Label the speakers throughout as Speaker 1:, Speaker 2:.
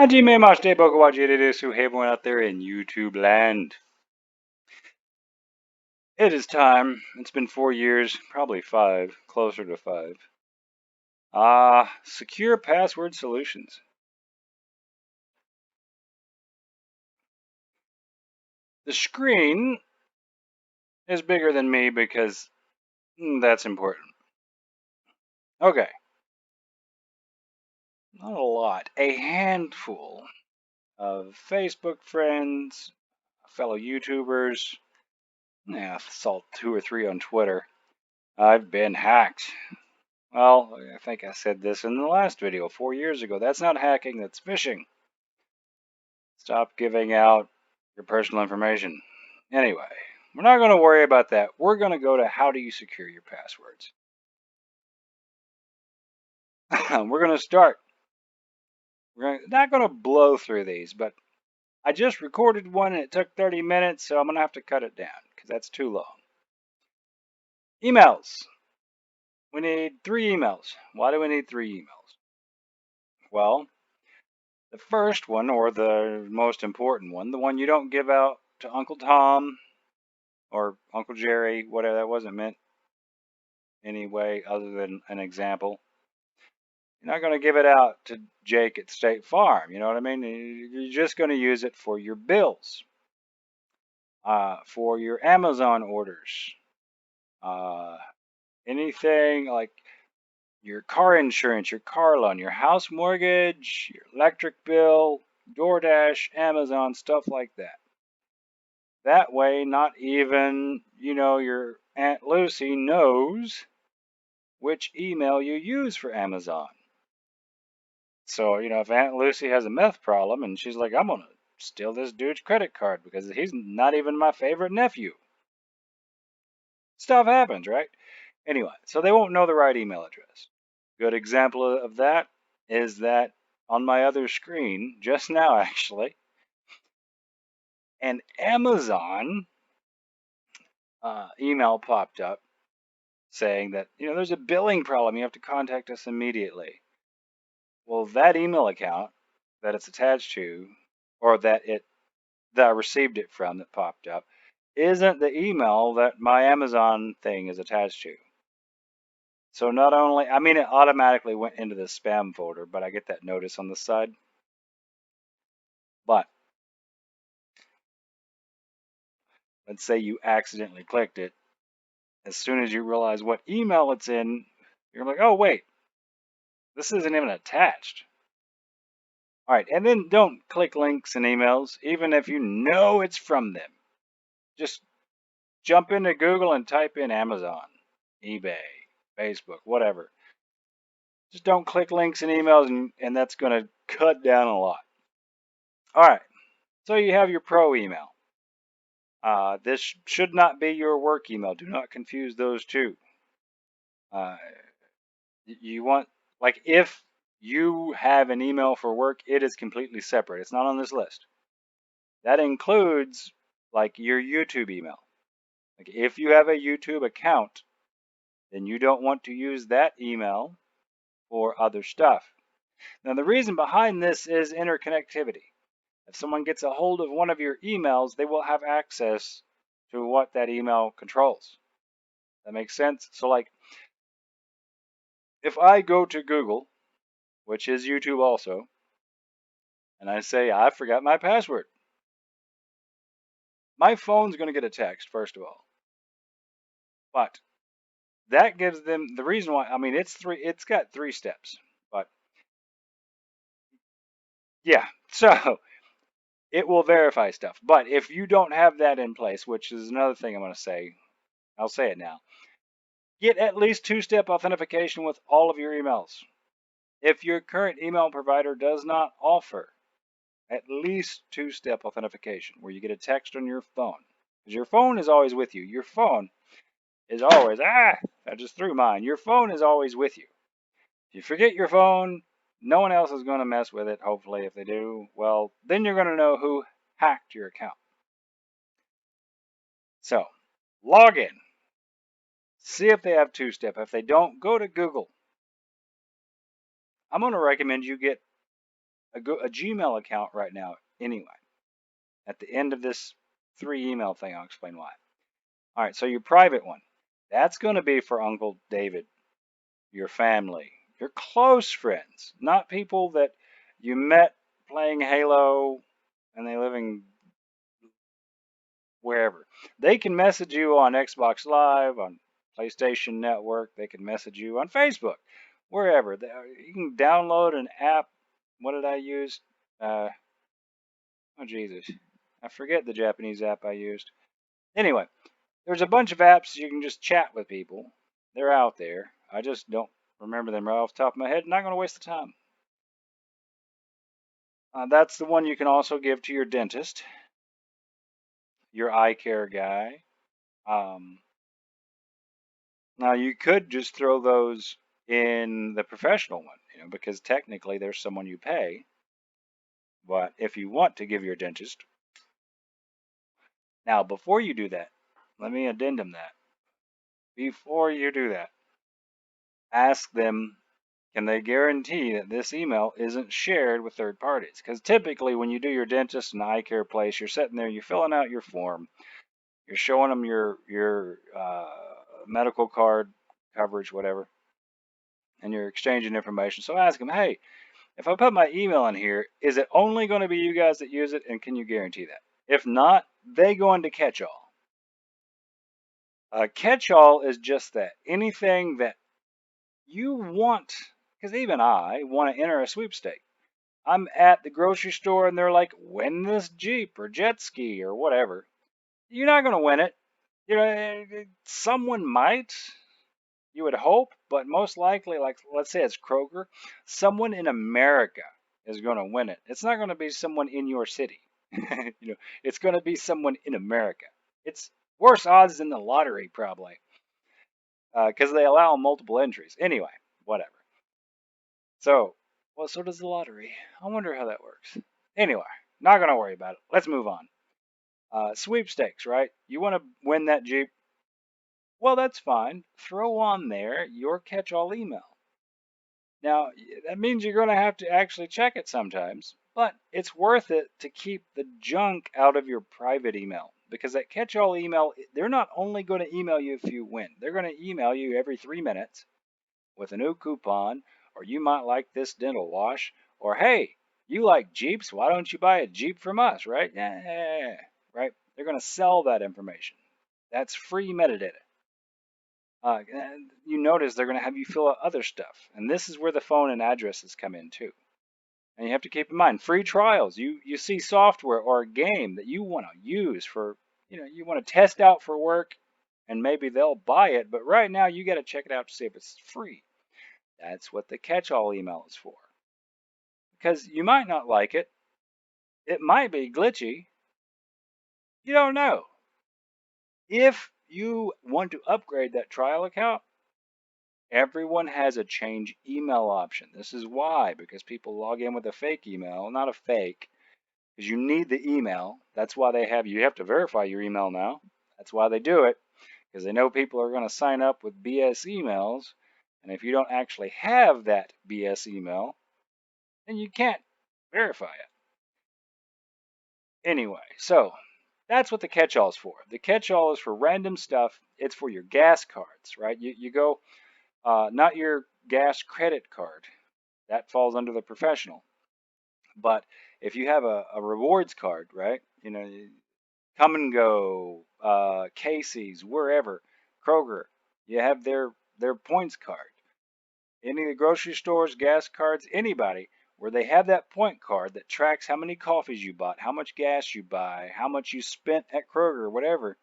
Speaker 1: Hajime mashite boku wa Jiri desu. Hey everyone out there in YouTube land. It is time. It's been 4 years, probably 5, closer to 5. Secure password solutions. The screen is bigger than me because that's important. Okay. Not a lot. A handful of Facebook friends, fellow YouTubers. Yeah, saw 2 or 3 on Twitter. I've been hacked. Well, I think I said this in the last video 4 years ago. That's not hacking, that's phishing. Stop giving out your personal information. Anyway, we're not going to worry about that. We're going to go to how do you secure your passwords. We're going to start. Not going to blow through these, but I just recorded one and it took 30 minutes, so I'm going to have to cut it down because that's too long. Emails. We need 3 emails. Why do we need 3 emails? Well, the first one, or the most important one, the one you don't give out to Uncle Tom or Uncle Jerry, whatever, that wasn't meant anyway other than an example. You're not going to give it out to Jake at State Farm. You know what I mean? You're just going to use it for your bills, for your Amazon orders, uh, anything like your car insurance, your car loan, your house mortgage, your electric bill, DoorDash, Amazon, stuff like that. That way, not even, your Aunt Lucy knows which email you use for Amazon. So, if Aunt Lucy has a meth problem and she's like, I'm going to steal this dude's credit card because he's not even my favorite nephew. Stuff happens, right? Anyway, so they won't know the right email address. Good example of that is that on my other screen, just now actually, an Amazon email popped up saying that, there's a billing problem. You have to contact us immediately. Well, that email account that it's attached to, or that I received it from that popped up, isn't the email that my Amazon thing is attached to. So not only, it automatically went into the spam folder, but I get that notice on the side. But let's say you accidentally clicked it. As soon as you realize what email it's in, you're like, oh, wait, this isn't even attached. All right, and then don't click links in emails, even if you know it's from them. Just jump into Google and type in Amazon, eBay, Facebook, whatever. Just don't click links in emails, and that's going to cut down a lot. All right, so you have your pro email. This should not be your work email. Do not confuse those two. You want, like, if you have an email for work, it is completely separate. It's not on this list. That includes, like, your YouTube email. Like, if you have a YouTube account, then you don't want to use that email for other stuff. Now, the reason behind this is interconnectivity. If someone gets a hold of one of your emails, they will have access to what that email controls. That makes sense? So, like, if I go to Google, which is YouTube also, and I say, I forgot my password, my phone's going to get a text, first of all. But that gives them the reason why, it's got 3 steps. But yeah, so it will verify stuff. But if you don't have that in place, which is another thing I'm going to say, I'll say it now. Get at least 2-step authentication with all of your emails. If your current email provider does not offer at least 2-step authentication, where you get a text on your phone, because your phone is always with you. Your phone is always, I just threw mine. Your phone is always with you. If you forget your phone, no one else is going to mess with it, hopefully. If they do, well, then you're going to know who hacked your account. So, log in. See if they have 2-step. If they don't, go to Google. I'm going to recommend you get a Gmail account right now anyway. At the end of this 3 email thing, I'll explain why. All right, so your private one, that's going to be for Uncle David, your family, your close friends, not people that you met playing Halo and they live in wherever. They can message you on Xbox Live, on PlayStation Network. They can message you on Facebook, wherever. You can download an app. What did I use? Oh, Jesus. I forget the Japanese app I used. Anyway, there's a bunch of apps you can just chat with people. They're out there. I just don't remember them right off the top of my head. Not going to waste the time. That's the one you can also give to your dentist, your eye care guy. Um, Now you could just throw those in the professional one, because technically there's someone you pay. But if you want to give your dentist, now before you do that, let me addendum that. Before you do that, ask them, can they guarantee that this email isn't shared with third parties? Because typically when you do your dentist and eye care place, you're sitting there, you're filling out your form, you're showing them your medical card coverage, whatever, and you're exchanging information. So ask them, hey, if I put my email in here, is it only going to be you guys that use it, and can you guarantee that? If not, they go into Catchall. Catchall is just that. Anything that you want, because even I want to enter a sweepstake. I'm at the grocery store and they're like, win this Jeep or jet ski or whatever. You're not going to win it. Someone might, you would hope, but most likely, like let's say it's Kroger, someone in America is going to win it. It's not going to be someone in your city. It's going to be someone in America. It's worse odds than the lottery probably, because they allow multiple entries. Anyway, whatever. So, well, so does the lottery. I wonder how that works. Anyway, not going to worry about it. Let's move on. Sweepstakes, right? You want to win that Jeep? Well, that's fine. Throw on there your catch-all email. Now, that means you're going to have to actually check it sometimes, but it's worth it to keep the junk out of your private email, because that catch-all email, they're not only going to email you if you win, they're going to email you every 3 minutes with a new coupon, or you might like this dental wash, or hey, you like Jeeps, why don't you buy a Jeep from us, right? Yeah, right? They're going to sell that information. That's free metadata. And you notice they're going to have you fill out other stuff. And this is where the phone and addresses come in too. And you have to keep in mind, free trials. You see software or a game that you want to use for, you want to test out for work, and maybe they'll buy it. But right now you got to check it out to see if it's free. That's what the catch-all email is for. Because you might not like it. It might be glitchy. You don't know. If you want to upgrade that trial account, everyone has a change email option. This is why, because people log in with a fake email, not a fake, because you need the email. That's why you have to verify your email now. That's why they do it, because they know people are going to sign up with BS emails. And if you don't actually have that BS email, then you can't verify it. Anyway, so that's what the catch-all is for. The catch-all is for random stuff. It's for your gas cards, right? You go, not your gas credit card. That falls under the professional. But if you have a rewards card, right? Come and Go, Casey's, wherever, Kroger, you have their points card. Any of the grocery stores, gas cards, anybody, where they have that point card that tracks how many coffees you bought, how much gas you buy, how much you spent at Kroger, whatever,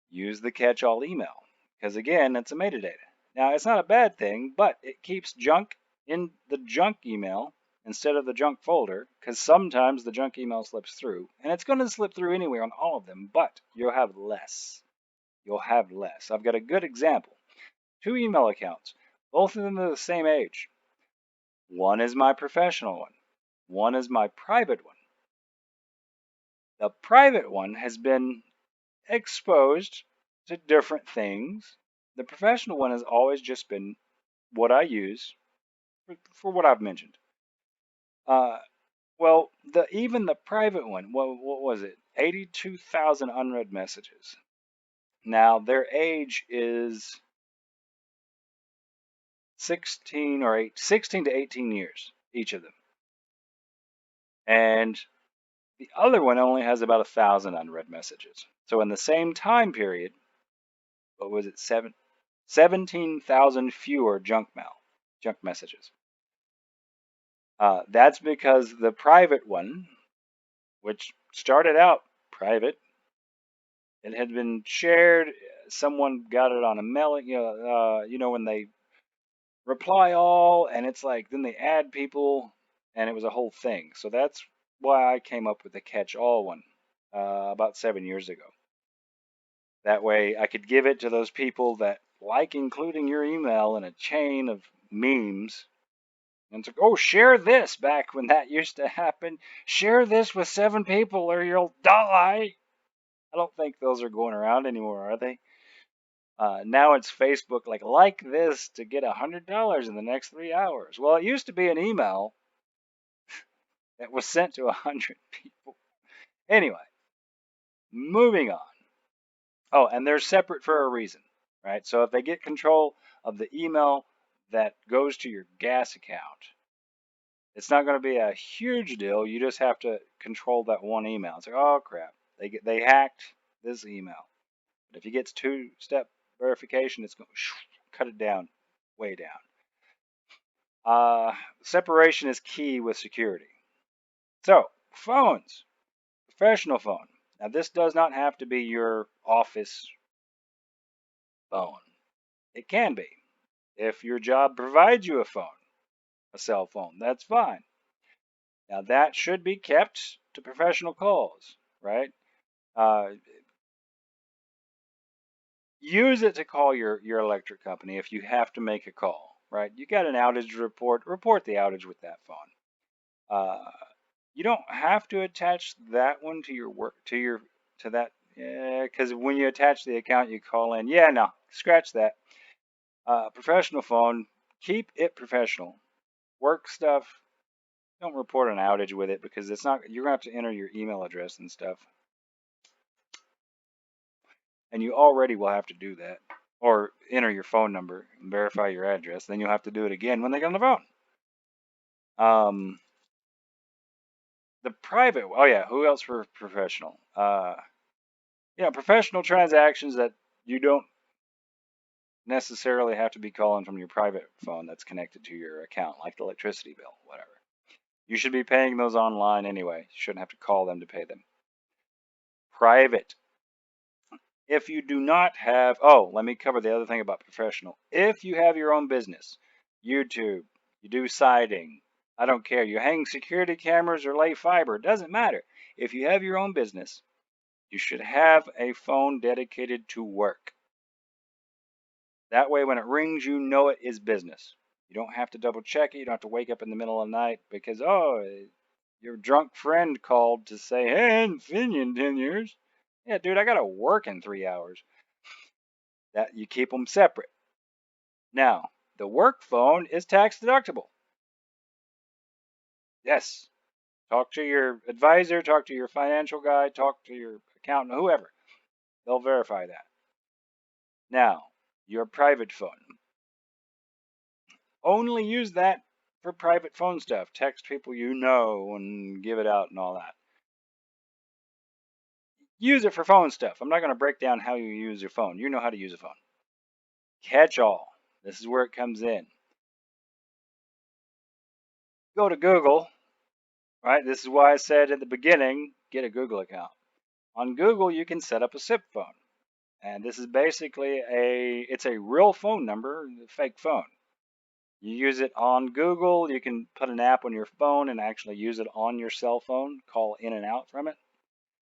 Speaker 1: use the catch-all email. Because again, it's a metadata. Now, it's not a bad thing, but it keeps junk in the junk email instead of the junk folder, because sometimes the junk email slips through. And it's going to slip through anyway on all of them, but you'll have less. You'll have less. I've got a good example. 2 email accounts. Both of them are the same age. One is my professional one. One is my private one. The private one has been exposed to different things. The professional one has always just been what I use for what I've mentioned. Well, even the private one, what was it? 82,000 unread messages. Now their age is 16 to 18 years, each of them. And the other one only has about 1,000 unread messages. So in the same time period, what was it? 17,000 fewer junk messages. That's because the private one, which started out private, it had been shared. Someone got it on a mailing. When they reply all, and it's like then they add people, and it was a whole thing. So that's why I came up with the catch-all one about 7 years ago. That way, I could give it to those people that like including your email in a chain of memes. And it's like, oh, share this back when that used to happen. Share this with 7 people or you'll die. I don't think those are going around anymore, are they? Now it's Facebook, like this to get $100 in the next 3 hours. Well, it used to be an email that was sent to 100 people. Anyway, moving on. Oh, and they're separate for a reason, right? So if they get control of the email that goes to your gas account, it's not going to be a huge deal. You just have to control that one email. It's like, oh crap, they hacked this email. But if you get two-step verification, it's going to cut it down, way down. Separation is key with security. So, phones, professional phone. Now, this does not have to be your office phone. It can be. If your job provides you a phone, a cell phone, that's fine. Now, that should be kept to professional calls, right? Uh, Use it to call your electric company if you have to make a call, right? You got an outage report the outage with that phone. Uh, you don't have to attach that one to your work to that because when you attach the account you call in, yeah, no, scratch that. Professional phone, keep it professional. Work stuff, don't report an outage with it because it's not. You're gonna have to enter your email address and stuff, and you already will have to do that, or enter your phone number and verify your address. Then you'll have to do it again when they get on the phone. Um, the private. Oh yeah, who else for professional? Professional transactions that you don't necessarily have to be calling from your private phone that's connected to your account, like the electricity bill, whatever. You should be paying those online anyway. You shouldn't have to call them to pay them. Private. If you do not have, oh, let me cover the other thing about professional. If you have your own business, YouTube, you do siding, I don't care. You hang security cameras or lay fiber, it doesn't matter. If you have your own business, you should have a phone dedicated to work. That way, when it rings, you know it is business. You don't have to double check it. You don't have to wake up in the middle of the night because, oh, your drunk friend called to say, hey, I hadn't seen you in 10 years. Yeah, dude, I got to work in 3 hours. That you keep them separate. Now, the work phone is tax deductible. Yes. Talk to your advisor, talk to your financial guy, talk to your accountant, whoever. They'll verify that. Now, your private phone. Only use that for private phone stuff. Text people you know and give it out and all that. Use it for phone stuff. I'm not going to break down how you use your phone. You know how to use a phone. Catchall. This is where it comes in. Go to Google, right? This is why I said at the beginning, get a Google account. On Google, you can set up a SIP phone. And this is basically it's a real phone number, a fake phone. You use it on Google. You can put an app on your phone and actually use it on your cell phone, call in and out from it.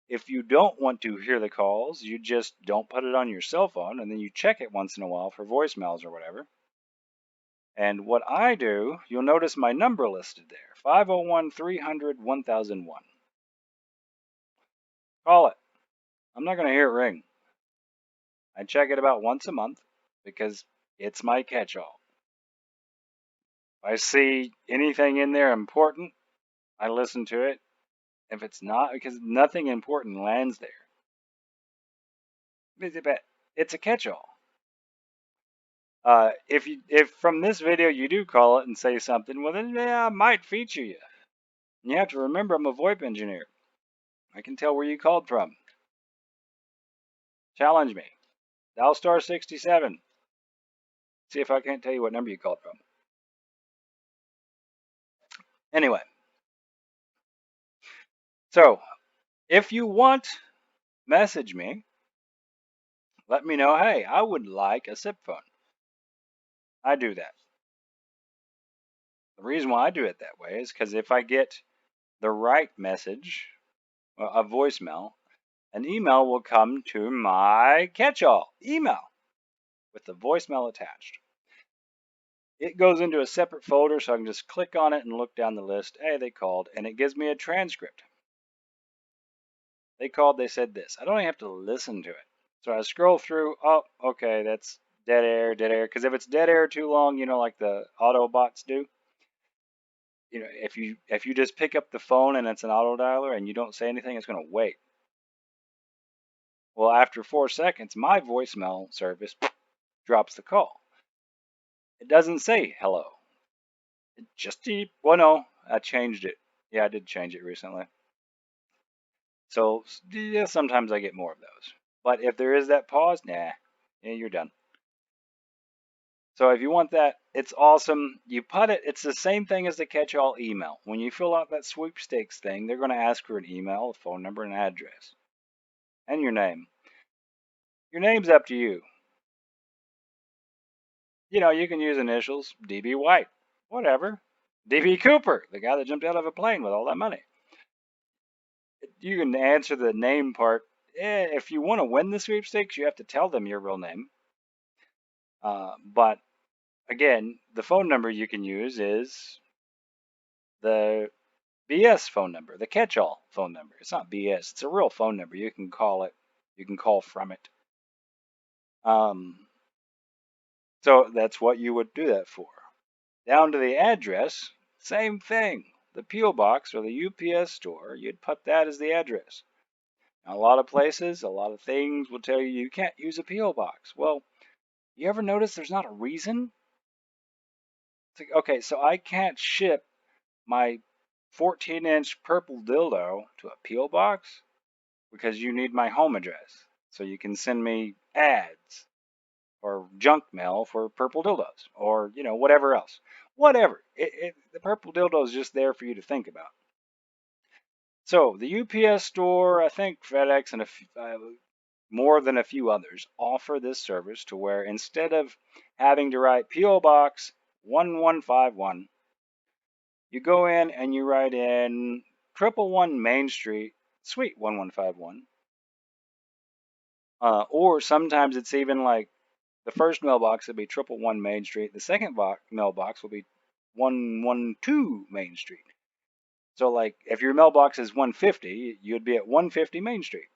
Speaker 1: If you don't want to hear the calls, you just don't put it on your cell phone and then you check it once in a while for voicemails or whatever. And what I do, you'll notice my number listed there, 501 300 1001. Call it. I'm not going to hear it ring. I check it about once a month because it's my catch-all. If I see anything in there important, I listen to it. If it's not, because nothing important lands there. It's a catch-all. If from this video you do call it and say something, well then yeah, I might feature you. And you have to remember I'm a VoIP engineer. I can tell where you called from. Challenge me. Dial star 67. See if I can't tell you what number you called from. Anyway, so if you want, message me. Let me know, hey, I would like a SIP phone. I do that. The reason why I do it that way is because if I get the right message, a voicemail, an email will come to my catch-all email with the voicemail attached. It goes into a separate folder so I can just click on it and look down the list. Hey, they called, and it gives me a transcript. They called, they said this. I don't even have to listen to it. So I scroll through, oh, okay, that's dead air, dead air. Because if it's dead air too long, like the Autobots do, if you just pick up the phone and it's an auto dialer and you don't say anything, it's going to wait. Well, after 4 seconds, my voicemail service drops the call. It doesn't say hello. It just well, no, I changed it. Yeah, I did change it recently. So yeah, sometimes I get more of those. But if there is that pause, nah, yeah, you're done. So if you want that, it's awesome. You put it, it's the same thing as the catch-all email. When you fill out that sweepstakes thing, they're going to ask for an email, a phone number, and an address, and your name. Your name's up to you. You can use initials, DB White, whatever. DB Cooper, the guy that jumped out of a plane with all that money. You can answer the name part. If you want to win the sweepstakes, you have to tell them your real name. But again, the phone number you can use is the BS phone number, the catch-all phone number. It's not BS. It's a real phone number. You can call it. You can call from it. So that's what you would do that for. Down to the address, same thing. The P.O. box or the UPS store, you'd put that as the address. Now, a lot of places, a lot of things will tell you you can't use a P.O. box. Well, you ever notice there's not a reason? It's like, okay, so I can't ship my 14-inch purple dildo to a P.O. box because you need my home address. So you can send me ads or junk mail for purple dildos or, whatever else. Whatever. The purple dildo is just there for you to think about. So the UPS store, I think FedEx and more than a few others offer this service to where instead of having to write P.O. Box 1151, you go in and you write in 111 Main Street, Suite 1151. Or sometimes it's even like the first mailbox will be 111 Main Street. The second mailbox will be 112 Main Street. So like if your mailbox is 150, you'd be at 150 Main Street.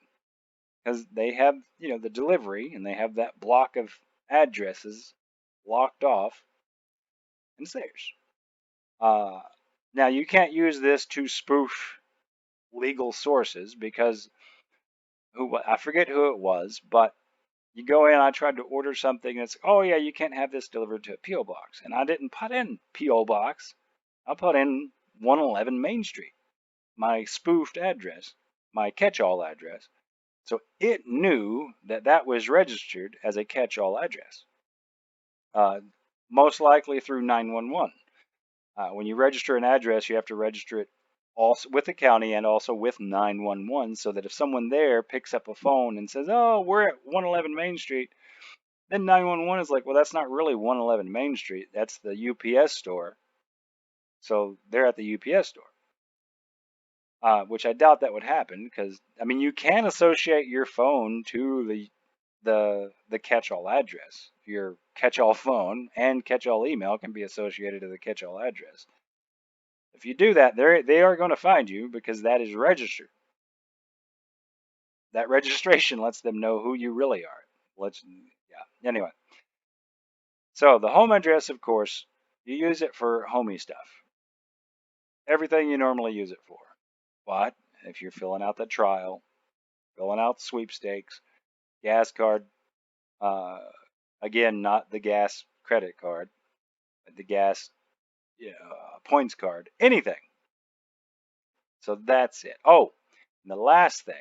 Speaker 1: Because they have, the delivery and they have that block of addresses locked off and it's theirs. Now you can't use this to spoof legal sources because I forget who it was, but you go in, I tried to order something and it's, oh yeah, you can't have this delivered to a P.O. box. And I didn't put in P.O. box. I put in 111 Main Street, my spoofed address, my catch-all address. So it knew that that was registered as a catch-all address, most likely through 911. When you register an address, you have to register it also with the county and also with 911 so that if someone there picks up a phone and says, oh, we're at 111 Main Street, then 911 is like, well, that's not really 111 Main Street. That's the UPS store. So they're at the UPS store. Which I doubt that would happen because you can associate your phone to the catch-all address. Your catch-all phone and catch-all email can be associated to the catch-all address. If you do that, they are going to find you because that is registered. That registration lets them know who you really are. Anyway, so the home address, of course, you use it for homey stuff. everything you normally use it for. But if you're filling out the trial, filling out sweepstakes, gas card, uh, again, not the gas credit card, but the gas points card, anything. So that's it. Oh, and the last thing,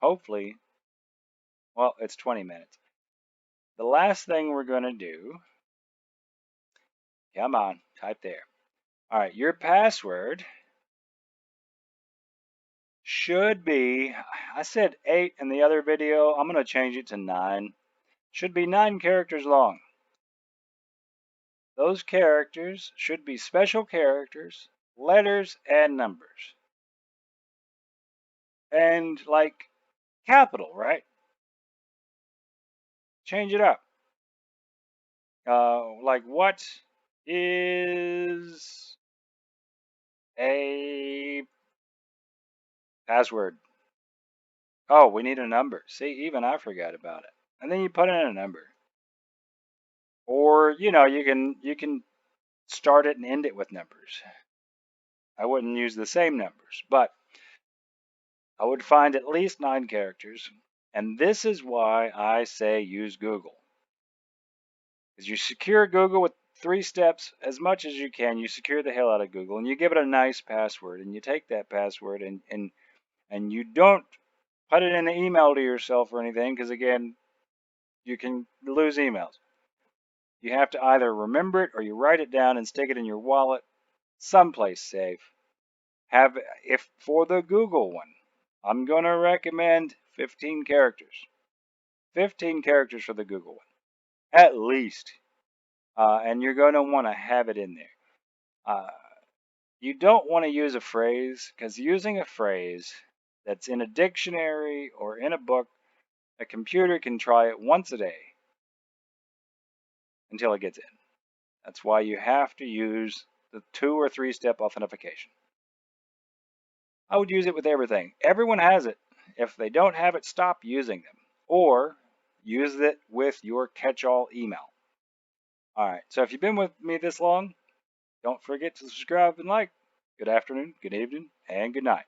Speaker 1: hopefully, well, it's 20 minutes. The last thing we're going to do, come on, type there. All right, your password should be, I said 8 in the other video. I'm going to change it to 9. Should be 9 characters long. Those characters should be special characters, letters, and numbers. And like capital, right? Change it up. Like what is a password? Oh, we need a number. See, even I forgot about it. And then you put in a number. Or, you can start it and end it with numbers. I wouldn't use the same numbers, but I would find at least 9 characters. And this is why I say use Google. Because you secure Google with 3 steps as much as you can. You secure the hell out of Google and you give it a nice password. And you take that password and you don't put it in an email to yourself or anything, because again, you can lose emails. You have to either remember it or you write it down and stick it in your wallet someplace safe. If for the Google one, I'm going to recommend 15 characters. 15 characters for the Google one, at least. And you're going to want to have it in there. You don't want to use a phrase, because using a phrase that's in a dictionary or in a book, a computer can try it once a day until it gets in. That's why you have to use the 2 or 3 step authentication. I would use it with everything. Everyone has it. If they don't have it, stop using them. Or use it with your catch-all email. All right, so if you've been with me this long, don't forget to subscribe and like. Good afternoon, good evening, and good night.